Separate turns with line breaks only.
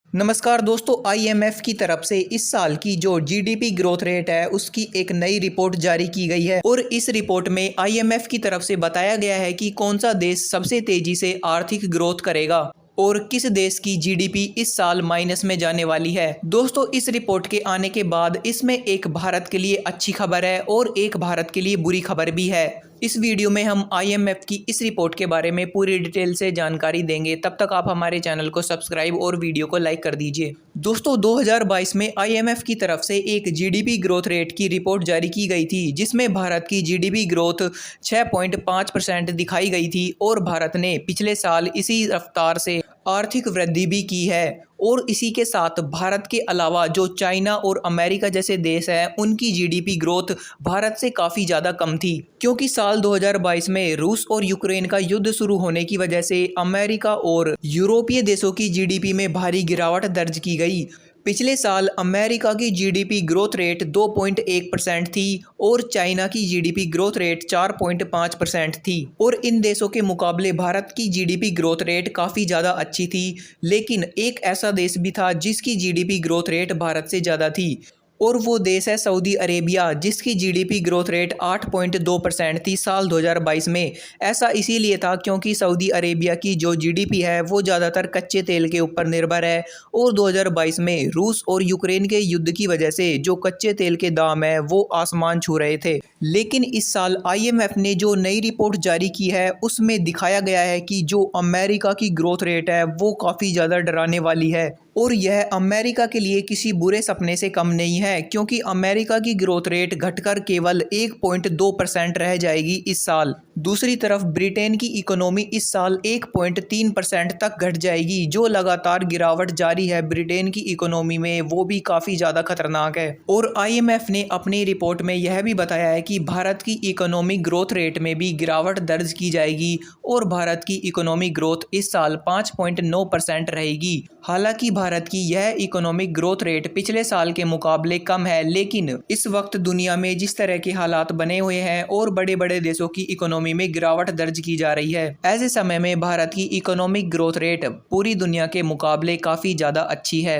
नमस्कार दोस्तों, आईएमएफ की तरफ से इस साल की जो जीडीपी ग्रोथ रेट है उसकी एक नई रिपोर्ट जारी की गई है। और इस रिपोर्ट में आईएमएफ की तरफ से बताया गया है कि कौन सा देश सबसे तेजी से आर्थिक ग्रोथ करेगा और किस देश की जीडीपी इस साल माइनस में जाने वाली है। दोस्तों, इस रिपोर्ट के आने के बाद इसमें एक भारत के लिए अच्छी खबर है और एक भारत के लिए बुरी खबर भी है। इस वीडियो में हम आईएमएफ की इस रिपोर्ट के बारे में पूरी डिटेल से जानकारी देंगे। तब तक आप हमारे चैनल को सब्सक्राइब और वीडियो को लाइक कर दीजिए। दोस्तों, 2022 में आईएमएफ की तरफ से एक जीडीपी ग्रोथ रेट की रिपोर्ट जारी की गई थी, जिसमें भारत की जीडीपी ग्रोथ 6.5% दिखाई गई थी और भारत ने पिछले साल इसी रफ्तार से आर्थिक वृद्धि भी की है। और इसी के साथ भारत के अलावा जो चाइना और अमेरिका जैसे देश हैं, उनकी जीडीपी ग्रोथ भारत से काफ़ी ज़्यादा कम थी, क्योंकि साल 2022 में रूस और यूक्रेन का युद्ध शुरू होने की वजह से अमेरिका और यूरोपीय देशों की जीडीपी में भारी गिरावट दर्ज की गई। पिछले साल अमेरिका की जीडीपी ग्रोथ रेट 2.1% थी और चाइना की जीडीपी ग्रोथ रेट 4.5% थी। और इन देशों के मुकाबले भारत की जीडीपी ग्रोथ रेट काफ़ी ज़्यादा अच्छी थी। लेकिन एक ऐसा देश भी था जिसकी जीडीपी ग्रोथ रेट भारत से ज़्यादा थी, और वो देश है सऊदी अरेबिया, जिसकी जीडीपी ग्रोथ रेट 8.2% थी साल 2022 में। ऐसा इसीलिए था क्योंकि सऊदी अरेबिया की जो जीडीपी है वो ज़्यादातर कच्चे तेल के ऊपर निर्भर है, और 2022 में रूस और यूक्रेन के युद्ध की वजह से जो कच्चे तेल के दाम है वो आसमान छू रहे थे। लेकिन इस साल आईएमएफ ने जो नई रिपोर्ट जारी की है उसमें दिखाया गया है कि जो अमेरिका की ग्रोथ रेट है वो काफ़ी ज़्यादा डराने वाली है। और यह अमेरिका के लिए किसी बुरे सपने से कम नहीं है, क्योंकि अमेरिका की ग्रोथ रेट घटकर केवल 1.2% रह जाएगी इस साल। दूसरी तरफ ब्रिटेन की इकोनॉमी इस साल 1.3% तक घट जाएगी। जो लगातार गिरावट जारी है ब्रिटेन की इकोनॉमी में, वो भी काफ़ी ज़्यादा खतरनाक है। और आईएमएफ ने अपनी रिपोर्ट में यह भी बताया है कि भारत की इकोनॉमिक ग्रोथ रेट में भी गिरावट दर्ज की जाएगी और भारत की इकोनॉमिक ग्रोथ इस साल 5.9% रहेगी। हालांकि भारत की यह इकोनॉमिक ग्रोथ रेट पिछले साल के मुकाबले कम है, लेकिन इस वक्त दुनिया में जिस तरह के हालात बने हुए हैं और बड़े बड़े देशों की इकोनॉमी में गिरावट दर्ज की जा रही है, ऐसे समय में भारत की इकोनॉमिक ग्रोथ रेट पूरी दुनिया के मुकाबले काफ़ी ज़्यादा अच्छी है।